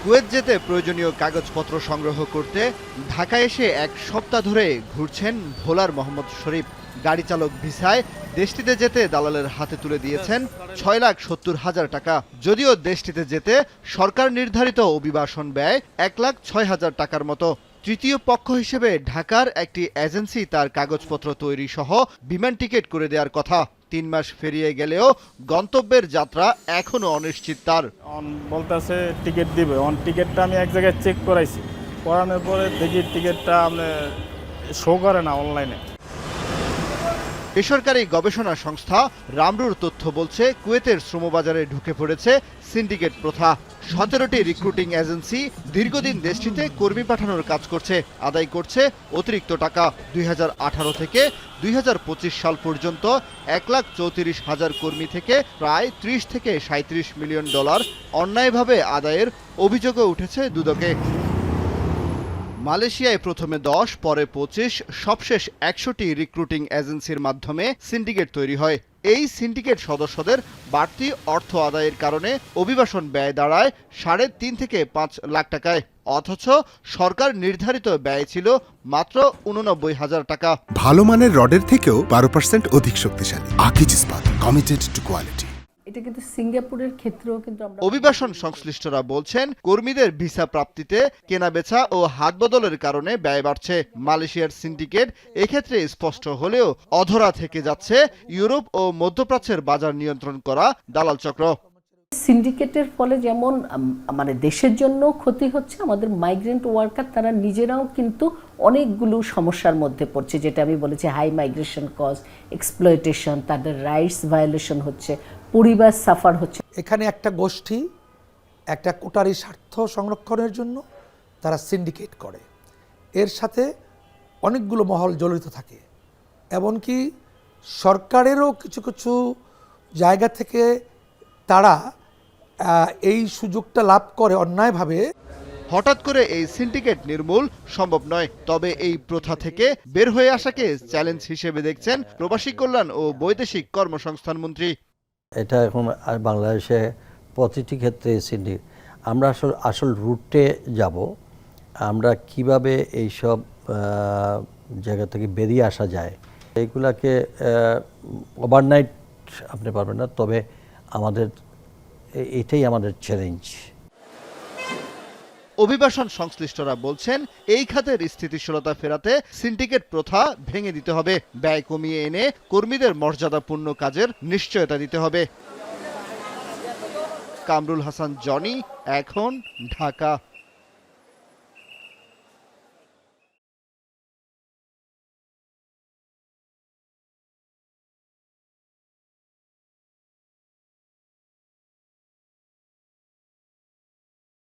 Kuwait যেতে প্রয়োজনীয় কাগজপত্র সংগ্রহ করতে ঢাকায় এসে এক সপ্তাহ ধরে ঘুরছেন ভোলার মোহাম্মদ শরীফ। গাড়ি চালক ভিসায় দেশটিতে যেতে দালালের হাতে তুলে দিয়েছেন ৬,৭০,০০০ টাকা। যদিও দেশটিতে যেতে সরকার নির্ধারিত অভিবাসন ব্যয় ১,৬০,০০০ টাকার মতো। তৃতীয় পক্ষ হিসেবে ঢাকার একটি এজেন্সি তার কাগজপত্র তৈরি সহ বিমান টিকিট করে দেওয়ার কথা। ৩ মাস পেরিয়ে গেলেও গন্তব্যের যাত্রা এখনো অনিশ্চিত তার। বলতেছে টিকিট দিবে, টিকিটটা আমি এক জায়গায় চেক করাইছি, করানোর পরে দেখি টিকিটটা শো করে না অনলাইনে। বেসরকারি গবেষণা সংস্থা রামরুর তথ্য বলছে, কুয়েতের শ্রমবাজারে ঢুকে পড়েছে সিন্ডিকেট প্রথা। ১৭টি রিক্রুটিং এজেন্সি দীর্ঘদিন দেশটিতে কর্মী পাঠানোর কাজ করছে, আদায় করছে অতিরিক্ত টাকা। ২০১৮ থেকে ২০২৫ সাল পর্যন্ত ১,৩৪,০০০ কর্মী থেকে প্রায় ৩০ থেকে ৩৭ মিলিয়ন ডলার অন্যায়ভাবে আদায়ের অভিযোগও উঠেছে দুদকে। মালয়েশিয়ায় প্রথমে ১০, পরে ২৫, সবশেষ ১০০টি রিক্রুটিং এজেন্সির মাধ্যমে সিন্ডিকেট তৈরি হয়। এই সিন্ডিকেট সদস্যদের বাড়তি অর্থ আদায়ের কারণে অভিবাসন ব্যয় দাঁড়ায় ৩.৫ থেকে ৫ লাখ টাকায়, অথচ সরকার নির্ধারিত ব্যয় ছিল মাত্র ৮৯,০০০ টাকা। ভালো মানের রডের থেকেও ১২% অধিক শক্তিশালী। আকিজ ইস্পাত, কমিটেড টু কোয়ালিটি। এটা কিন্তু সিঙ্গাপুরের ক্ষেত্রেও কিন্তু আমরা অভিবাসন সংশ্লিষ্টরা বলছেন, কর্মীদের ভিসা প্রাপ্তিতে কেনাবেচা ও হাত বদলের কারণে ব্যয় বাড়ছে। মালয়েশিয়ার সিন্ডিকেট এক্ষেত্রে স্পষ্ট হলেও অধরা থেকে যাচ্ছে ইউরোপ ও মধ্যপ্রাচ্যের বাজার নিয়ন্ত্রণ করা দালাল চক্র। সিন্ডিকেটের ফলে যেমন দেশের জন্য ক্ষতি হচ্ছে, আমাদের মাইগ্রেন্ট ওয়ার্কার তারা নিজেরাও কিন্তু অনেকগুলো সমস্যার মধ্যে পড়ছে, যেটা আমি বলেছি হাই মাইগ্রেশন কস্ট, এক্সপ্লয়টেশন, তাদের রাইটস ভায়োলেশন হচ্ছে, পরিবার সাফার হচ্ছে। এখানে একটা গোষ্ঠী একটা কোটারি স্বার্থ সংরক্ষণের জন্য তারা সিন্ডিকেট করে, এর সাথে অনেকগুলো মহল জড়িত থাকে। এমনকি সরকারেরও কিছু কিছু জায়গা থেকে তারা এই সুযোগটা লাভ করে অন্যায়ভাবে। হঠাৎ করে এই সিন্ডিকেট নির্মূল সম্ভব নয়, তবে এই প্রথা থেকে বের হয়ে আসাকে চ্যালেঞ্জ হিসেবে দেখছেন প্রবাসী কল্যাণ ও বৈদেশিক কর্মসংস্থান মন্ত্রী। এটা এখন বাংলাদেশে প্রতিটি ক্ষেত্রে সিন্ডিকেট। আমরা আসল রুটে যাব, আমরা কিভাবে এইসব জায়গা থেকে বেরিয়ে আসা যায়। এইগুলাকে ওভারনাইট আপনি পারবেন না, তবে এটাই আমাদের চ্যালেঞ্জ। অভিবাসন সংশ্লিষ্টরা বলছেন, এই খাতের স্থিতিশীলতা ফেরাতে সিন্ডিকেট প্রথা ভেঙে দিতে হবে, ব্যয় কমিয়ে এনে কর্মীদের মর্যাদাপূর্ণ কাজের নিশ্চয়তা দিতে হবে। কামরুল হাসান, জনি, এখন, ঢাকা।